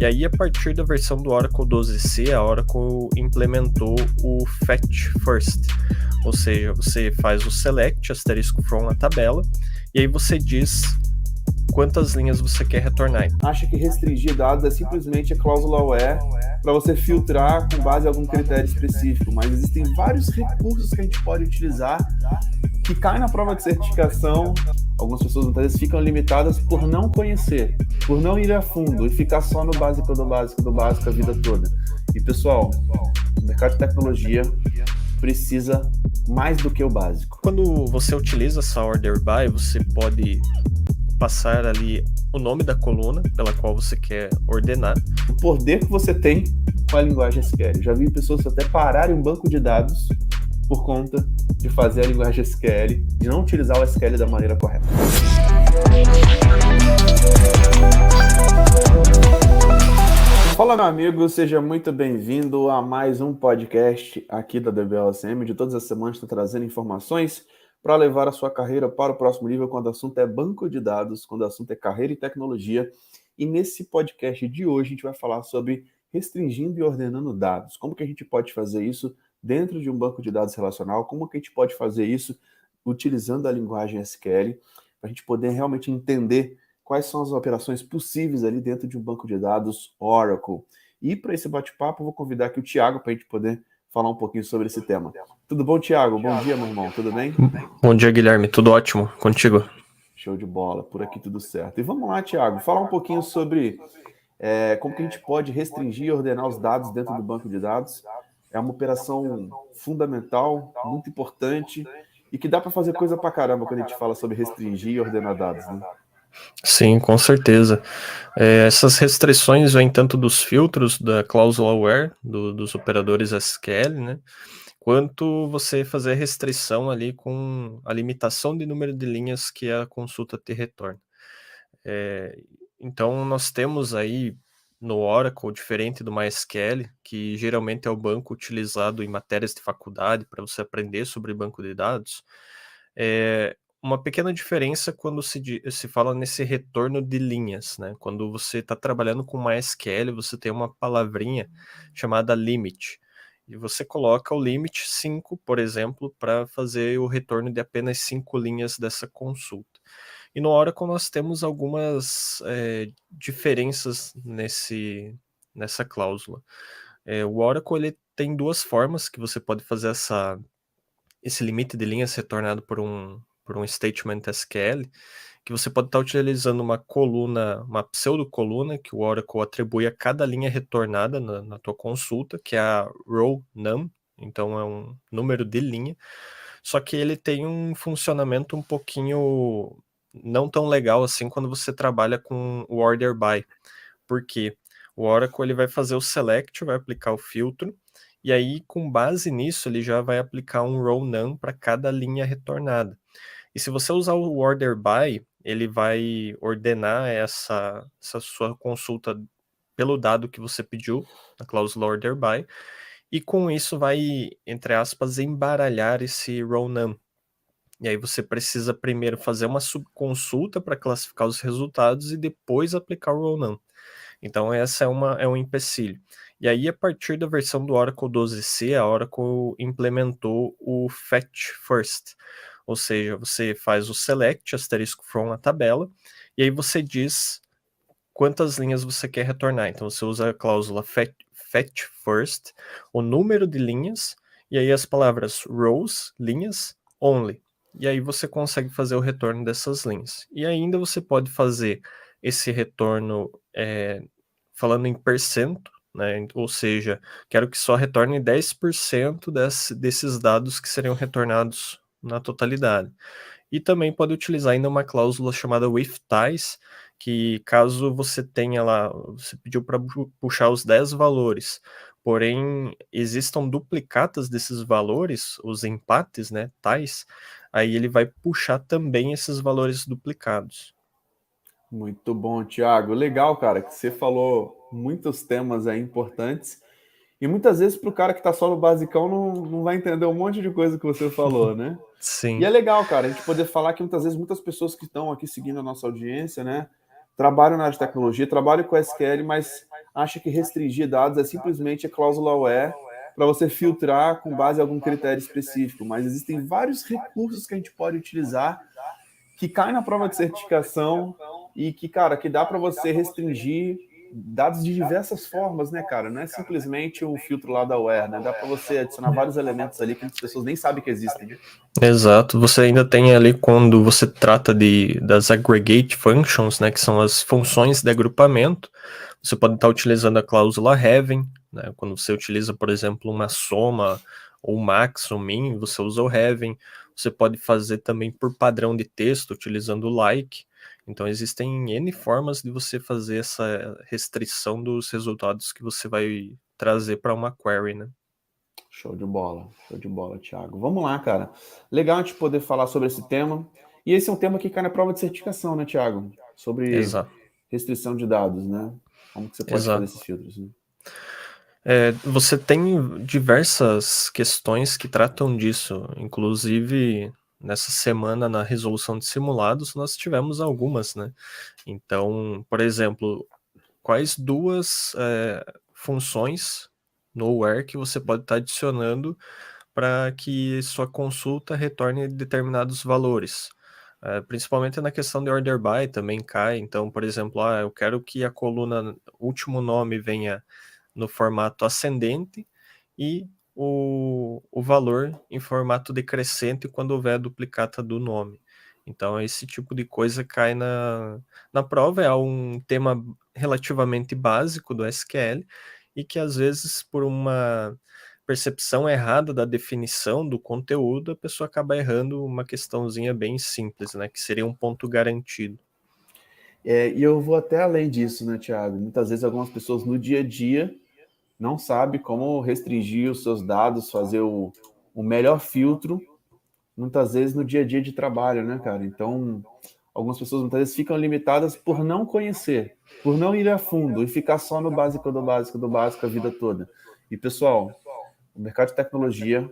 E aí, a partir da versão do Oracle 12c, a Oracle implementou o Fetch First, ou seja, você faz o select, asterisco from a tabela, e aí você diz quantas linhas você quer retornar. Acha que restringir dados é simplesmente a cláusula where para você filtrar com base em algum critério específico, mas existem vários recursos que a gente pode utilizar que caem na prova de certificação. Algumas pessoas muitas vezes ficam limitadas por não conhecer, por não ir a fundo e ficar só no básico do básico do básico a vida toda. E pessoal, o mercado de tecnologia precisa mais do que o básico. Quando você utiliza essa order by, você pode passar ali o nome da coluna pela qual você quer ordenar. O poder que você tem com a linguagem SQL. Já vi pessoas até pararem um banco de dados por conta de fazer a linguagem SQL, de não utilizar o SQL da maneira correta. Fala, meu amigo, seja muito bem-vindo a mais um podcast aqui da DBLSM. De todas as semanas estou trazendo informações para levar a sua carreira para o próximo nível quando o assunto é banco de dados, quando o assunto é carreira e tecnologia. E nesse podcast de hoje a gente vai falar sobre restringindo e ordenando dados. Como que a gente pode fazer isso dentro de um banco de dados relacional? Como que a gente pode fazer isso utilizando a linguagem SQL para a gente poder realmente entender quais são as operações possíveis ali dentro de um banco de dados Oracle. E para esse bate-papo eu vou convidar aqui o Thiago para a gente poder falar um pouquinho sobre esse tema. Tudo bom, Thiago? Bom dia, meu irmão. Tudo bem? Bom dia, Guilherme. Tudo ótimo. Contigo? Show de bola. Por aqui tudo certo. E vamos lá, Thiago. Falar um pouquinho sobre como que a gente pode restringir e ordenar os dados dentro do banco de dados. É uma operação fundamental, muito importante e que dá para fazer coisa para caramba quando a gente fala sobre restringir e ordenar dados, né? Sim, com certeza. Essas restrições vêm tanto dos filtros da cláusula where, dos operadores SQL, né? Quanto você fazer a restrição ali com a limitação de número de linhas que a consulta te retorna. Então, nós temos aí no Oracle, diferente do MySQL, que geralmente é o banco utilizado em matérias de faculdade para você aprender sobre banco de dados, uma pequena diferença quando se fala nesse retorno de linhas, né? Quando você está trabalhando com MySQL, você tem uma palavrinha chamada limit, e você coloca o limit 5, por exemplo, para fazer o retorno de apenas 5 linhas dessa consulta. E no Oracle nós temos algumas diferenças nessa cláusula. O Oracle ele tem duas formas que você pode fazer esse limite de linhas retornado por um statement SQL, que você pode estar utilizando uma pseudo-coluna que o Oracle atribui a cada linha retornada na tua consulta, que é a row num, então é um número de linha, só que ele tem um funcionamento um pouquinho não tão legal assim quando você trabalha com o order by, porque o Oracle ele vai fazer o select, vai aplicar o filtro, e aí com base nisso ele já vai aplicar um row num para cada linha retornada. E se você usar o order by, ele vai ordenar essa sua consulta pelo dado que você pediu, na cláusula order by, e com isso vai, entre aspas, embaralhar esse row num. E aí você precisa primeiro fazer uma subconsulta para classificar os resultados e depois aplicar o row num. Então essa é um empecilho. E aí a partir da versão do Oracle 12c, a Oracle implementou o Fetch First. Ou seja, você faz o select, asterisco from a tabela, e aí você diz quantas linhas você quer retornar. Então você usa a cláusula Fetch First, o número de linhas, e aí as palavras rows, linhas, only. E aí você consegue fazer o retorno dessas linhas. E ainda você pode fazer esse retorno falando em percento, né? Ou seja, quero que só retorne 10% desses dados que seriam retornados na totalidade. E também pode utilizar ainda uma cláusula chamada with ties, que caso você tenha lá, você pediu para puxar os 10 valores, porém existam duplicatas desses valores, os empates, né, ties, aí ele vai puxar também esses valores duplicados. Muito bom, Thiago. Legal, cara, que você falou muitos temas aí importantes. E muitas vezes para o cara que está só no basicão não vai entender um monte de coisa que você falou, né? Sim. E é legal, cara, a gente poder falar que muitas vezes muitas pessoas que estão aqui seguindo a nossa audiência, né, trabalham na área de tecnologia, trabalham com SQL, mas acha que restringir dados é simplesmente a cláusula where para você filtrar com base em algum critério específico, mas existem vários recursos que a gente pode utilizar que caem na prova de certificação e que, cara, que dá para você restringir dados de diversas formas, né, cara? Não é simplesmente o filtro lá da where, né? Dá para você adicionar vários elementos ali que as pessoas nem sabem que existem, né? Exato, você ainda tem ali quando você trata das aggregate functions, né, que são as funções de agrupamento, você pode estar utilizando a cláusula having, né, quando você utiliza, por exemplo, uma soma, ou max, ou min, você usa o having, você pode fazer também por padrão de texto, utilizando o like, então existem N formas de você fazer essa restrição dos resultados que você vai trazer para uma query, né. Show de bola, Thiago. Vamos lá, cara. Legal a gente poder falar sobre esse tema. E esse é um tema que cai na prova de certificação, né, Thiago? Sobre Exato. restrição de dados, né? Como que você pode fazer Exato. esses filtros, né? Você tem diversas questões que tratam disso, inclusive nessa semana na resolução de simulados nós tivemos algumas, né? Então, por exemplo, quais duas funções no where que você pode estar adicionando para que sua consulta retorne determinados valores? Principalmente na questão de order by também cai. Então, por exemplo, eu quero que a coluna último nome venha no formato ascendente e o valor em formato decrescente quando houver a duplicata do nome. Então, esse tipo de coisa cai na prova, é um tema relativamente básico do SQL e que às vezes por uma percepção errada da definição do conteúdo, a pessoa acaba errando uma questãozinha bem simples, né, que seria um ponto garantido. E eu vou até além disso, né, Thiago? Muitas vezes algumas pessoas no dia a dia não sabem como restringir os seus dados, fazer o melhor filtro, muitas vezes no dia a dia de trabalho, né, cara? Então, algumas pessoas muitas vezes ficam limitadas por não conhecer, por não ir a fundo e ficar só no básico do básico do básico a vida toda. E, pessoal, o mercado de tecnologia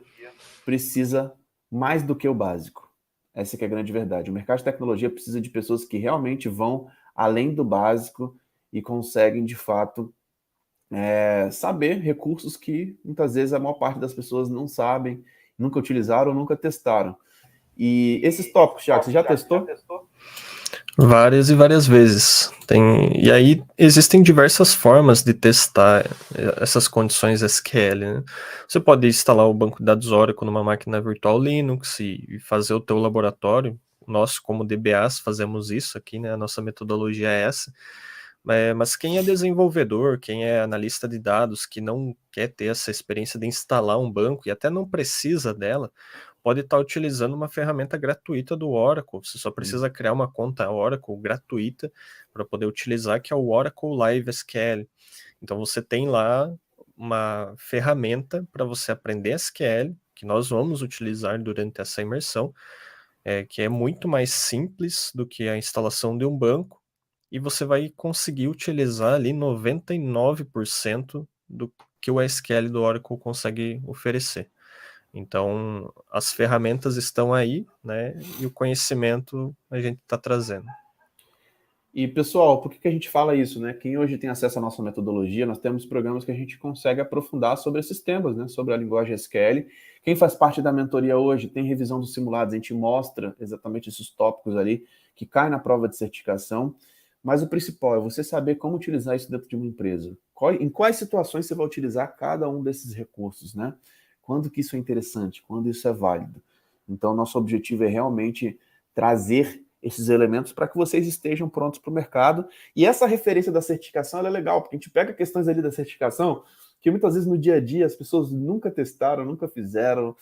precisa mais do que o básico. Essa que é a grande verdade. O mercado de tecnologia precisa de pessoas que realmente vão além do básico e conseguem, de fato, saber recursos que muitas vezes a maior parte das pessoas não sabem, nunca utilizaram ou nunca testaram. E esses tópicos, Thiago, você já testou? Várias e várias vezes. E aí existem diversas formas de testar essas condições SQL, né? Você pode instalar o banco de dados Oracle numa máquina virtual Linux e fazer o teu laboratório. Nós, como DBAs, fazemos isso aqui, né? A nossa metodologia é essa. Mas quem é desenvolvedor, quem é analista de dados, que não quer ter essa experiência de instalar um banco e até não precisa dela, pode estar utilizando uma ferramenta gratuita do Oracle. Você só precisa criar uma conta Oracle gratuita para poder utilizar, que é o Oracle Live SQL. Então você tem lá uma ferramenta para você aprender SQL, que nós vamos utilizar durante essa imersão, que é muito mais simples do que a instalação de um banco, e você vai conseguir utilizar ali 99% do que o SQL do Oracle consegue oferecer. Então, as ferramentas estão aí, né? E o conhecimento a gente está trazendo. E, pessoal, por que a gente fala isso, né? Quem hoje tem acesso à nossa metodologia, nós temos programas que a gente consegue aprofundar sobre esses temas, né? Sobre a linguagem SQL. Quem faz parte da mentoria hoje tem revisão dos simulados, a gente mostra exatamente esses tópicos ali que caem na prova de certificação. Mas o principal é você saber como utilizar isso dentro de uma empresa. Em quais situações você vai utilizar cada um desses recursos, né? Quando que isso é interessante, quando isso é válido. Então, nosso objetivo é realmente trazer esses elementos para que vocês estejam prontos para o mercado. E essa referência da certificação é legal, porque a gente pega questões ali da certificação que muitas vezes no dia a dia as pessoas nunca testaram, nunca fizeram,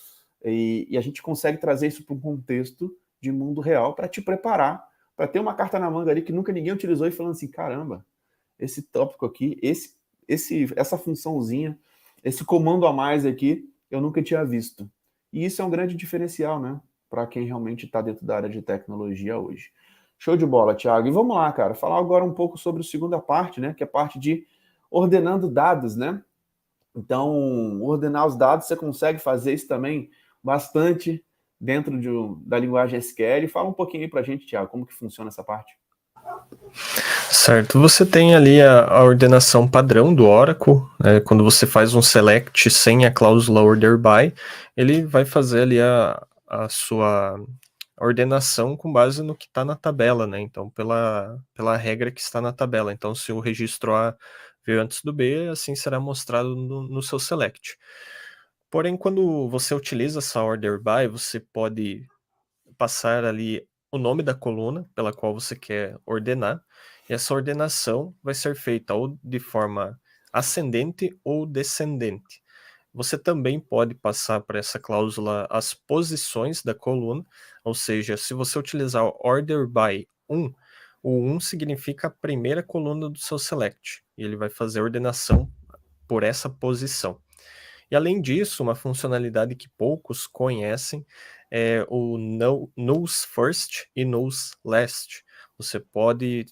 e a gente consegue trazer isso para um contexto de mundo real para te preparar, para ter uma carta na manga ali que nunca ninguém utilizou e falando assim, caramba, esse tópico aqui, essa funçãozinha, esse comando a mais aqui, eu nunca tinha visto. E isso é um grande diferencial, né? Para quem realmente está dentro da área de tecnologia hoje. Show de bola, Thiago. E vamos lá, cara, falar agora um pouco sobre a segunda parte, né? Que é a parte de ordenando dados, né? Então, ordenar os dados, você consegue fazer isso também bastante dentro da linguagem SQL. Fala um pouquinho aí para a gente, Thiago, como que funciona essa parte. Certo, você tem ali a ordenação padrão do Oracle, né? Quando você faz um select sem a cláusula order by, ele vai fazer ali a sua ordenação com base no que está na tabela, né? Então, pela regra que está na tabela. Então, se o registro A veio antes do B, assim será mostrado no seu select. Porém, quando você utiliza essa order by, você pode passar ali o nome da coluna pela qual você quer ordenar, e essa ordenação vai ser feita ou de forma ascendente ou descendente. Você também pode passar para essa cláusula as posições da coluna, ou seja, se você utilizar o order by 1, o 1 significa a primeira coluna do seu select, e ele vai fazer a ordenação por essa posição. E além disso, uma funcionalidade que poucos conhecem é o Knows First e Knows Last. Você pode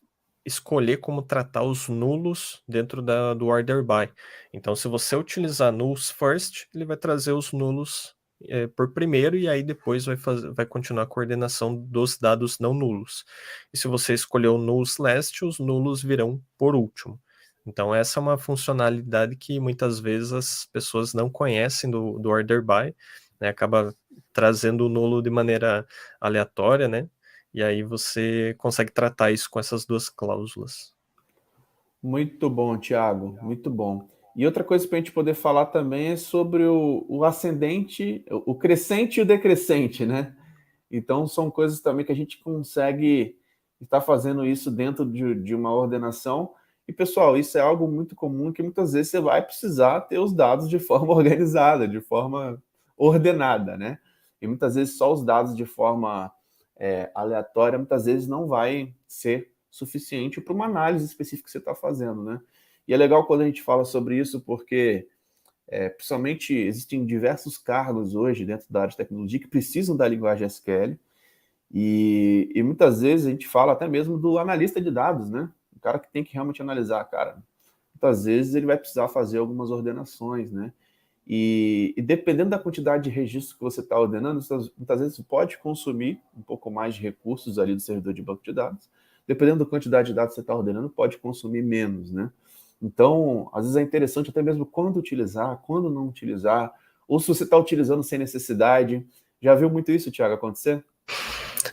escolher como tratar os nulos dentro do order by. Então, se você utilizar Knows First, ele vai trazer os nulos por primeiro e aí depois vai continuar a coordenação dos dados não nulos. E se você escolher o Knows Last, os nulos virão por último. Então, essa é uma funcionalidade que muitas vezes as pessoas não conhecem do order by, né? Acaba trazendo o nulo de maneira aleatória, né? E aí você consegue tratar isso com essas duas cláusulas. Muito bom, Thiago, muito bom. E outra coisa para a gente poder falar também é sobre o ascendente, o crescente e o decrescente, né? Então, são coisas também que a gente consegue estar fazendo isso dentro de uma ordenação. E, pessoal, isso é algo muito comum que muitas vezes você vai precisar ter os dados de forma organizada, de forma ordenada, né? E muitas vezes só os dados de forma aleatória, muitas vezes não vai ser suficiente para uma análise específica que você está fazendo, né? E é legal quando a gente fala sobre isso, porque principalmente existem diversos cargos hoje dentro da área de tecnologia que precisam da linguagem SQL, e muitas vezes a gente fala até mesmo do analista de dados, né? O cara que tem que realmente analisar, cara. Muitas vezes ele vai precisar fazer algumas ordenações, né? E dependendo da quantidade de registros que você está ordenando, muitas vezes pode consumir um pouco mais de recursos ali do servidor de banco de dados. Dependendo da quantidade de dados que você está ordenando, pode consumir menos, né? Então, às vezes é interessante até mesmo quando utilizar, quando não utilizar, ou se você está utilizando sem necessidade. Já viu muito isso, Thiago, acontecer?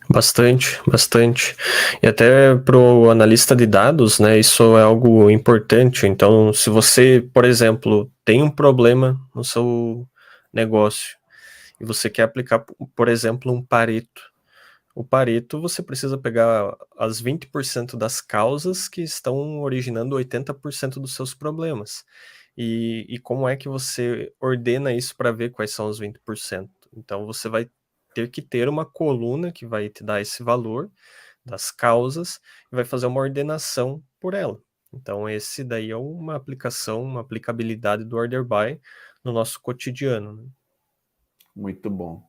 Bastante, bastante. E até para o analista de dados, né, isso é algo importante. Então, se você, por exemplo, tem um problema no seu negócio e você quer aplicar, por exemplo, um Pareto. O Pareto, você precisa pegar as 20% das causas que estão originando 80% dos seus problemas. E como é que você ordena isso para ver quais são os 20%? Então, você vai ter que ter uma coluna que vai te dar esse valor das causas e vai fazer uma ordenação por ela. Então, esse daí é uma aplicação, uma aplicabilidade do order by no nosso cotidiano, né? Muito bom.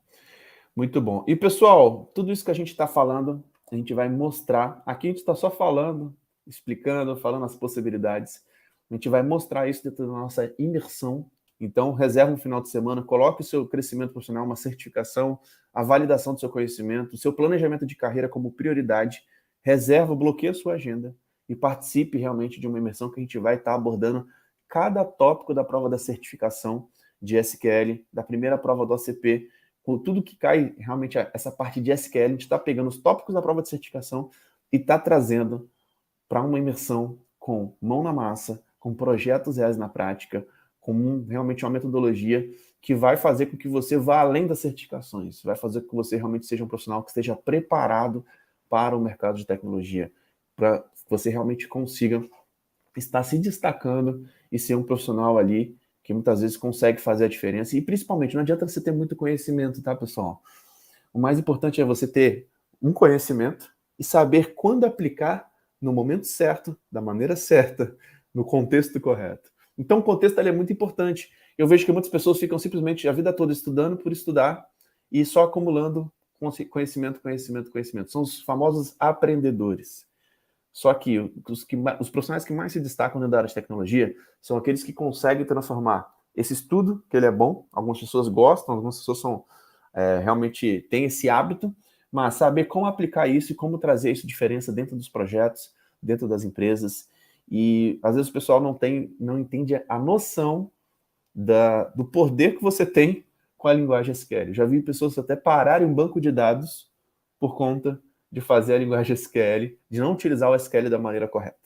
Muito bom. E, pessoal, tudo isso que a gente está falando, a gente vai mostrar. Aqui a gente está só falando, explicando, falando as possibilidades. A gente vai mostrar isso dentro da nossa imersão. Então, reserva um final de semana, coloque o seu crescimento profissional, uma certificação, a validação do seu conhecimento, o seu planejamento de carreira como prioridade. Reserva, bloqueia a sua agenda e participe realmente de uma imersão que a gente vai estar abordando cada tópico da prova da certificação de SQL, da primeira prova do OCP, com tudo que cai realmente essa parte de SQL, a gente está pegando os tópicos da prova de certificação e está trazendo para uma imersão com mão na massa, com projetos reais na prática, com realmente uma metodologia que vai fazer com que você vá além das certificações, vai fazer com que você realmente seja um profissional que esteja preparado para o mercado de tecnologia, para que você realmente consiga estar se destacando e ser um profissional ali que muitas vezes consegue fazer a diferença. E principalmente, não adianta você ter muito conhecimento, tá, pessoal? O mais importante é você ter um conhecimento e saber quando aplicar no momento certo, da maneira certa, no contexto correto. Então, o contexto é muito importante. Eu vejo que muitas pessoas ficam simplesmente a vida toda estudando por estudar e só acumulando conhecimento, conhecimento, conhecimento. São os famosos aprendedores. Só que os profissionais que mais se destacam dentro da área de tecnologia são aqueles que conseguem transformar esse estudo, que ele é bom, algumas pessoas gostam, algumas pessoas realmente têm esse hábito, mas saber como aplicar isso e como trazer isso diferença dentro dos projetos, dentro das empresas. E às vezes o pessoal não entende a noção do poder que você tem com a linguagem SQL. Já vi pessoas até pararem um banco de dados por conta de fazer a linguagem SQL, de não utilizar o SQL da maneira correta.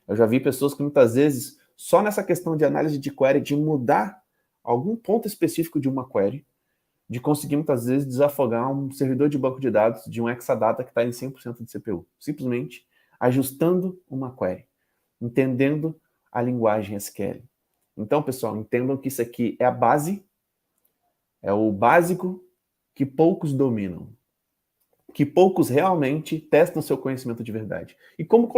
Eu já vi pessoas que muitas vezes, só nessa questão de análise de query, de mudar algum ponto específico de uma query, de conseguir muitas vezes desafogar um servidor de banco de dados de um Exadata que está em 100% de CPU. Simplesmente ajustando uma query, entendendo a linguagem SQL. Então, pessoal, entendam que isso aqui é a base, é o básico que poucos dominam, que poucos realmente testam seu conhecimento de verdade. E como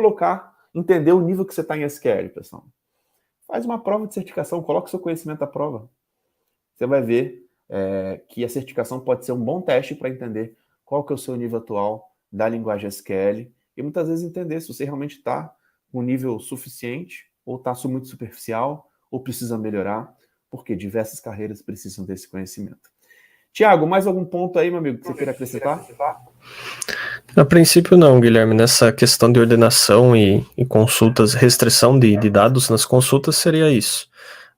entender o nível que você está em SQL, pessoal? Faz uma prova de certificação, coloca o seu conhecimento à prova. Você vai ver que a certificação pode ser um bom teste para entender qual que é o seu nível atual da linguagem SQL e muitas vezes entender se você realmente está com um nível suficiente ou está muito superficial ou precisa melhorar, porque diversas carreiras precisam desse conhecimento. Tiago, mais algum ponto aí, meu amigo, que você queira acrescentar? A princípio não, Guilherme. Nessa questão de ordenação e consultas, restrição de dados nas consultas seria isso.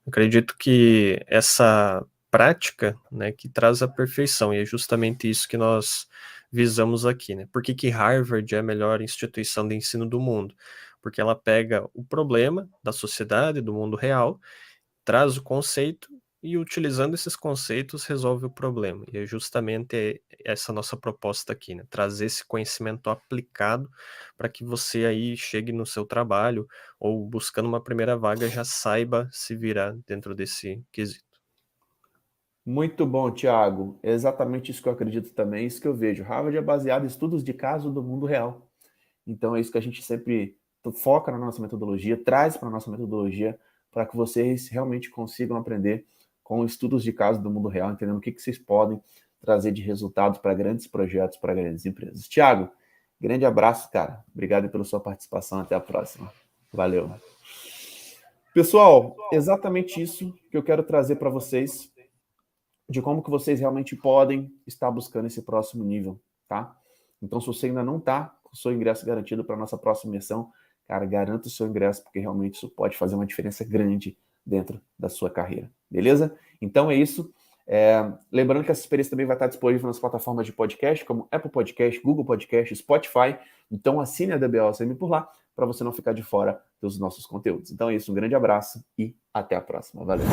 Acredito que essa prática, né, que traz a perfeição, e é justamente isso que nós visamos aqui, né? Por que Harvard é a melhor instituição de ensino do mundo? Porque ela pega o problema da sociedade, do mundo real, traz o conceito e, utilizando esses conceitos, resolve o problema. E é justamente essa nossa proposta aqui, né? Trazer esse conhecimento aplicado para que você aí chegue no seu trabalho ou buscando uma primeira vaga já saiba se virar dentro desse quesito. Muito bom, Tiago. É exatamente isso que eu acredito também, isso que eu vejo. Harvard é baseado em estudos de caso do mundo real. Então é isso que a gente sempre foca na nossa metodologia, traz para a nossa metodologia, para que vocês realmente consigam aprender com estudos de caso do mundo real, entendendo o que vocês podem trazer de resultados para grandes projetos, para grandes empresas. Tiago, grande abraço, cara. Obrigado pela sua participação. Até a próxima. Valeu. Pessoal, exatamente isso que eu quero trazer para vocês, de como que vocês realmente podem estar buscando esse próximo nível, tá? Então, se você ainda não está com o seu ingresso garantido para a nossa próxima imersão, cara, garanta o seu ingresso, porque realmente isso pode fazer uma diferença grande dentro da sua carreira, beleza? Então é isso. Lembrando que essa experiência também vai estar disponível nas plataformas de podcast, como Apple Podcast, Google Podcast, Spotify. Então assine a DBOSM por lá, para você não ficar de fora dos nossos conteúdos. Então é isso, um grande abraço e até a próxima. Valeu!